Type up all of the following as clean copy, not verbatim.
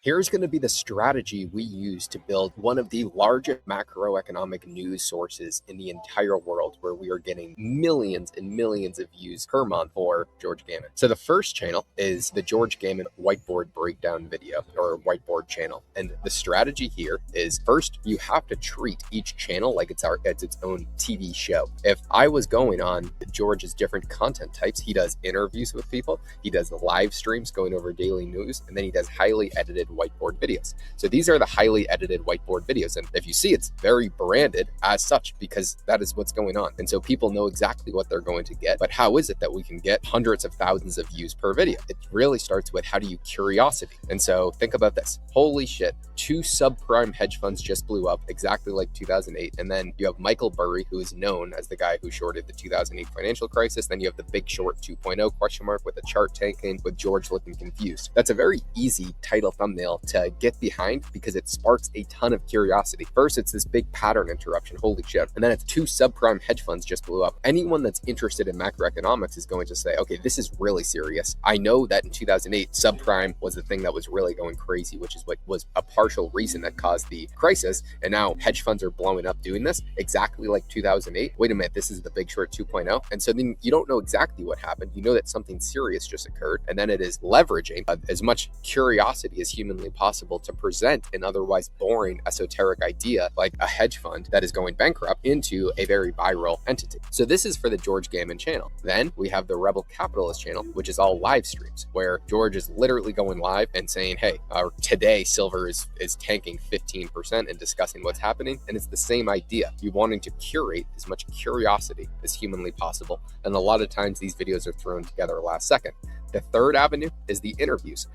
Here's going to be the strategy we use to build one of the largest macroeconomic news sources in the entire world, where we are getting millions and millions of views per month for George Gammon. So the first channel is the George Gammon whiteboard breakdown video, or whiteboard channel. And the strategy here is, first, you have to treat each channel like it's its own TV show. If I was going on George's different content types, he does interviews with people, he does live streams going over daily news, and then he does highly edited whiteboard videos. So these are the highly edited whiteboard videos, and if you see, it's very branded as such because that is what's going on, and so people know exactly what they're going to get. But how is it that we can get hundreds of thousands of views per video? It really starts with, how do you curiosity? And so think about this. Holy shit, 2 subprime hedge funds just blew up exactly like 2008, and then you have Michael Burry, who is known as the guy who shorted the 2008 financial crisis. Then you have the Big Short 2.0 question mark with the chart tanking, with George looking confused. That's a very easy title thumbnail to get behind because it sparks a ton of curiosity. First, it's this big pattern interruption, holy shit, and then it's 2 subprime hedge funds just blew up. Anyone that's interested in macroeconomics is going to say, okay, this is really serious. I know that in 2008, subprime was the thing that was really going crazy, which is what was a partial reason that caused the crisis, and now hedge funds are blowing up doing this exactly like 2008. Wait a minute, this is the Big Short 2.0. And so then you don't know exactly what happened. You know that something serious just occurred, and then it is leveraging as much curiosity as humanly possible to present an otherwise boring esoteric idea like a hedge fund that is going bankrupt into a very viral entity. So this is for the George Gammon channel. Then we have the Rebel Capitalist channel, which is all live streams, where George is literally going live and saying, hey, today silver is tanking 15%, and discussing what's happening. And it's the same idea. You wanting to curate as much curiosity as humanly possible. And a lot of times these videos are thrown together last second. The third avenue is the interviews.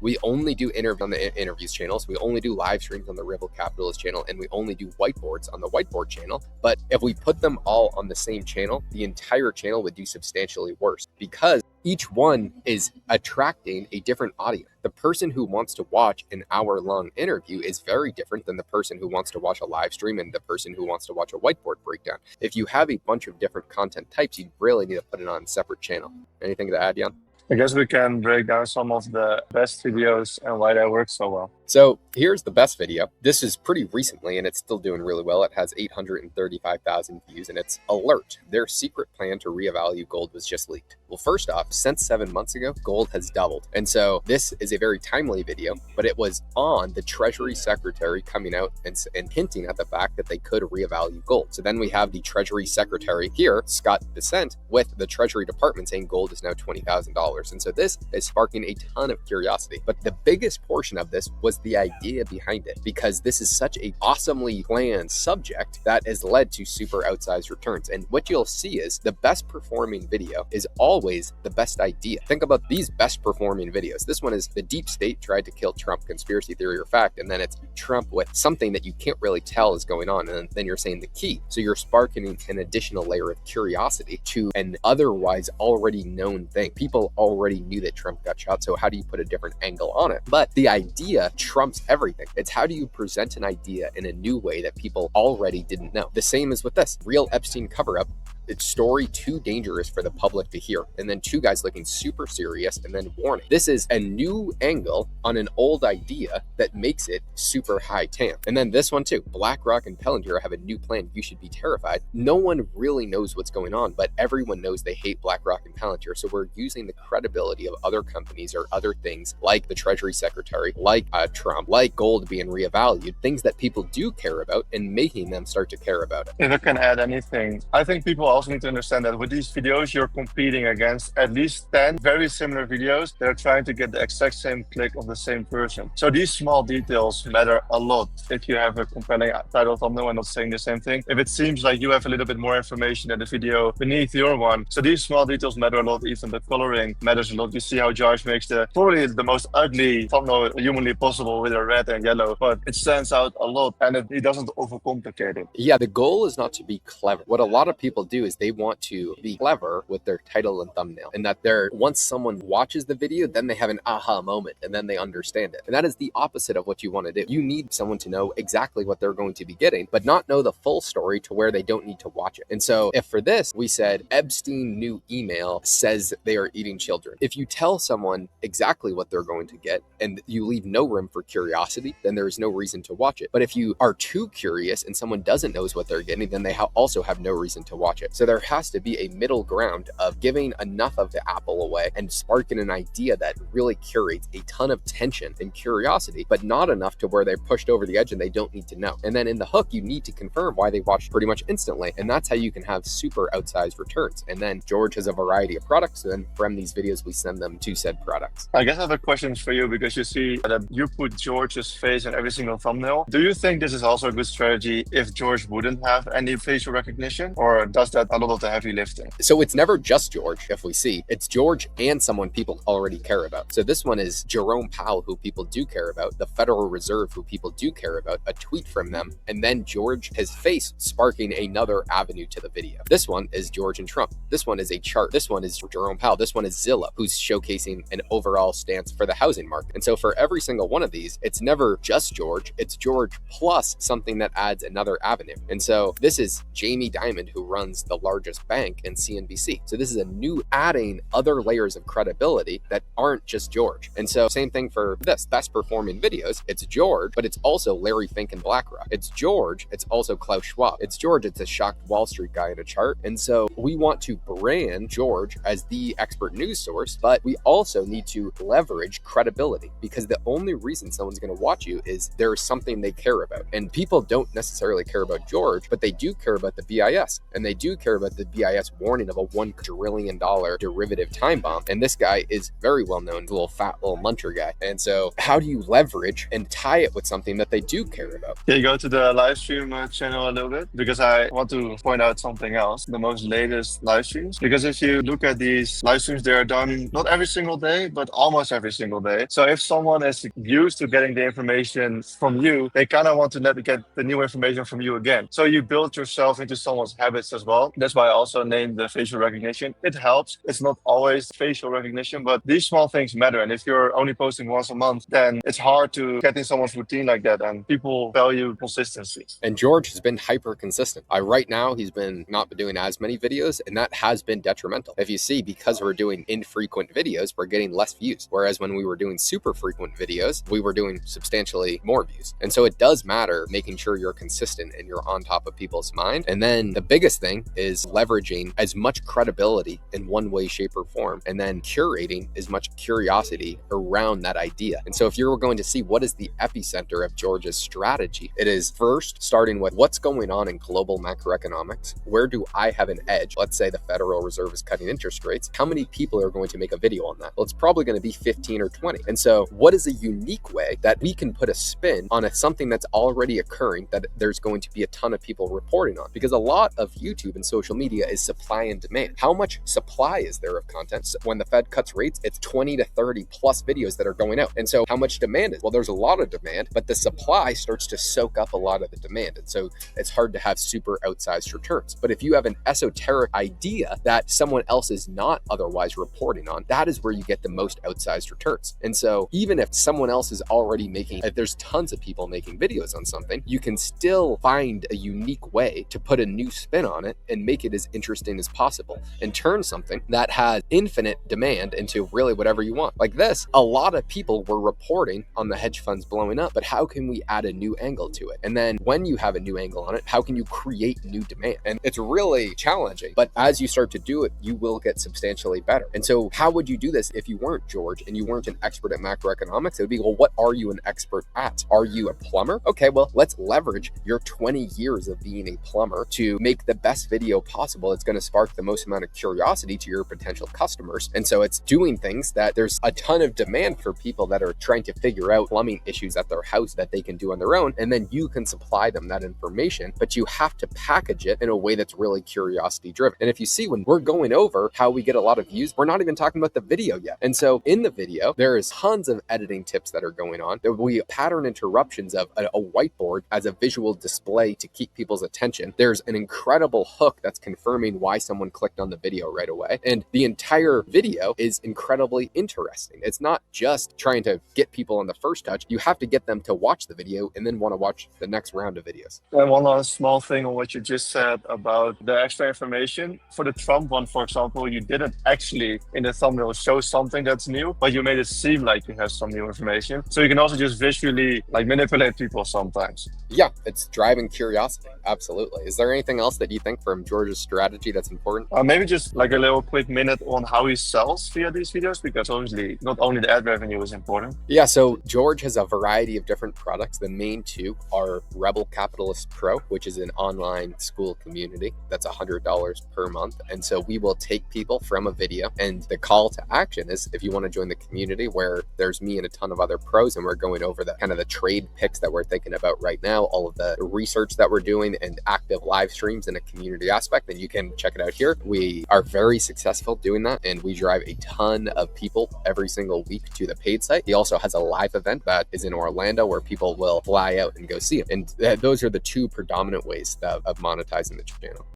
We only do interviews on the interviews channels. We only do live streams on the Rebel Capitalist channel, and we only do whiteboards on the whiteboard channel. But if we put them all on the same channel, the entire channel would do substantially worse, because each one is attracting a different audience. The person who wants to watch an hour-long interview is very different than the person who wants to watch a live stream and the person who wants to watch a whiteboard breakdown. If you have a bunch of different content types, you really need to put it on a separate channel. Anything to add, Jan? I guess we can break down some of the best videos and why they work so well. So here's the best video. This is pretty recently, and it's still doing really well. It has 835,000 views, and it's Alert. Their secret plan to reevaluate gold was just leaked. Well, first off, since 7 months ago, gold has doubled. And so this is a very timely video, but it was on the Treasury Secretary coming out and hinting at the fact that they could reevaluate gold. So then we have the Treasury Secretary here, Scott Bessent, with the Treasury Department saying gold is now $20,000. And so this is sparking a ton of curiosity. But the biggest portion of this was the idea behind it, because this is such a awesomely planned subject that has led to super outsized returns. And what you'll see is the best performing video is always the best idea. Think about these best performing videos. This one is the deep state tried to kill Trump, conspiracy theory or fact, and then it's Trump with something that you can't really tell is going on, and then you're saying the key. So you're sparking an additional layer of curiosity to an otherwise already known thing. People already knew that Trump got shot, so how do you put a different angle on it? But the idea trumps everything. It's how do you present an idea in a new way that people already didn't know. The same as with this real Epstein cover-up. It's story too dangerous for the public to hear, and then 2 guys looking super serious, and then warning. This is a new angle on an old idea that makes it super high TAM. And then this one too, BlackRock and Palantir have a new plan. You should be terrified. No one really knows what's going on, but everyone knows they hate BlackRock and Palantir. So we're using the credibility of other companies or other things like the Treasury Secretary, like Trump, like gold being reevaluated, things that people do care about, and making them start to care about it. If I can add anything, I think people also need to understand that with these videos, you're competing against at least 10 very similar videos that are trying to get the exact same click of the same person. So these small details matter a lot. If you have a compelling title thumbnail and not saying the same thing, if it seems like you have a little bit more information in the video beneath your one. So these small details matter a lot. Even the coloring matters a lot. You see how Josh makes probably the most ugly thumbnail humanly possible with a red and yellow, but it stands out a lot, and he doesn't overcomplicate it. Yeah, the goal is not to be clever. What a lot of people do do is they want to be clever with their title and thumbnail, and that once someone watches the video, then they have an aha moment and then they understand it. And that is the opposite of what you want to do. You need someone to know exactly what they're going to be getting, but not know the full story to where they don't need to watch it. And so if for this, we said Epstein new email says they are eating children. If you tell someone exactly what they're going to get and you leave no room for curiosity, then there is no reason to watch it. But if you are too curious and someone doesn't know what they're getting, then they also have no reason to watch it. So there has to be a middle ground of giving enough of the apple away and sparking an idea that really curates a ton of tension and curiosity, but not enough to where they're pushed over the edge and they don't need to know. And then in the hook, you need to confirm why they watched pretty much instantly. And that's how you can have super outsized returns. And then George has a variety of products. And then from these videos, we send them to said products. I guess I have a question for you, because you see that you put George's face in every single thumbnail. Do you think this is also a good strategy if George wouldn't have any facial recognition, or does that a lot of the heavy lifting? So it's never just George. If we see, it's George and someone people already care about. So this one is Jerome Powell, who people do care about, the Federal Reserve, who people do care about, a tweet from them, and then George, his face sparking another avenue to the video. This one is George and Trump. This one is a chart. This one is Jerome Powell. This one is Zillow, who's showcasing an overall stance for the housing market. And so for every single one of these, it's never just George. It's George plus something that adds another avenue. And so this is Jamie Dimon, who runs the largest bank in CNBC. So this is a new adding other layers of credibility that aren't just George. And so same thing for this best performing videos. It's George, but it's also Larry Fink and BlackRock. It's George. It's also Klaus Schwab. It's George. It's a shocked Wall Street guy in a chart. And so we want to brand George as the expert news source, but we also need to leverage credibility, because the only reason someone's going to watch you is there's something they care about. And people don't necessarily care about George, but they do care about the BIS, and they do care about the BIS warning of a $1 trillion derivative time bomb. And this guy is very well known, little fat little muncher guy. And so how do you leverage and tie it with something that they do care about? Can you go to the live stream channel a little bit? Because I want to point out something else, the most latest live streams. Because if you look at these live streams, they are done not every single day, but almost every single day. So if someone is used to getting the information from you, they kind of want to get the new information from you again. So you build yourself into someone's habits as well. That's why I also named the facial recognition. It helps. It's not always facial recognition, but these small things matter. And if you're only posting once a month, then it's hard to get in someone's routine like that. And people value consistency. And George has been hyper consistent. Right now, he's been not doing as many videos, and that has been detrimental. If you see, because we're doing infrequent videos, we're getting less views. Whereas when we were doing super frequent videos, we were doing substantially more views. And so it does matter making sure you're consistent and you're on top of people's mind. And then the biggest thing is leveraging as much credibility in one way, shape, or form, and then curating as much curiosity around that idea. And so if you're going to see what is the epicenter of George's strategy, it is first starting with what's going on in global macroeconomics. Where do I have an edge? Let's say the Federal Reserve is cutting interest rates. How many people are going to make a video on that? Well, it's probably going to be 15 or 20. And so what is a unique way that we can put a spin on something that's already occurring that there's going to be a ton of people reporting on? Because a lot of YouTube and social media is supply and demand. How much supply is there of content? So when the Fed cuts rates, it's 20 to 30 plus videos that are going out. And so how much demand is? Well, there's a lot of demand, but the supply starts to soak up a lot of the demand. And so it's hard to have super outsized returns. But if you have an esoteric idea that someone else is not otherwise reporting on, that is where you get the most outsized returns. And so even if someone else is already if there's tons of people making videos on something, you can still find a unique way to put a new spin on it and make it as interesting as possible and turn something that has infinite demand into really whatever you want. Like this, a lot of people were reporting on the hedge funds blowing up, but how can we add a new angle to it? And then when you have a new angle on it, how can you create new demand? And it's really challenging, but as you start to do it, you will get substantially better. And so how would you do this if you weren't George and you weren't an expert at macroeconomics? It would be, well, what are you an expert at? Are you a plumber? Okay, well, let's leverage your 20 years of being a plumber to make the best video possible. It's going to spark the most amount of curiosity to your potential customers. And so it's doing things that there's a ton of demand for people that are trying to figure out plumbing issues at their house that they can do on their own. And then you can supply them that information, but you have to package it in a way that's really curiosity driven. And if you see, when we're going over how we get a lot of views, we're not even talking about the video yet. And so in the video, there is tons of editing tips that are going on. There will be pattern interruptions of a whiteboard as a visual display to keep people's attention. There's an incredible hook hook that's confirming why someone clicked on the video right away. And the entire video is incredibly interesting. It's not just trying to get people on the first touch. You have to get them to watch the video and then want to watch the next round of videos. And one last small thing on what you just said about the extra information. For the Trump one, for example, you didn't actually in the thumbnail show something that's new, but you made it seem like you have some new information. So you can also just visually manipulate people sometimes. Yeah, it's driving curiosity. Absolutely. Is there anything else that you think from George's strategy that's important? Maybe just like a little quick minute on how he sells via these videos, because obviously not only the ad revenue is important. Yeah, so George has a variety of different products. The main two are Rebel Capitalist Pro, which is an online school community that's $100 per month. And so we will take people from a video, and the call to action is if you want to join the community where there's me and a ton of other pros, and we're going over the kind of the trade picks that we're thinking about right now, all of the research that we're doing and active live streams in a community aspect, then you can check it out here. We are very successful doing that, and we drive a ton of people every single week to the paid site. He also has a live event that is in Orlando where people will fly out and go see him. And those are the two predominant ways of monetizing the channel.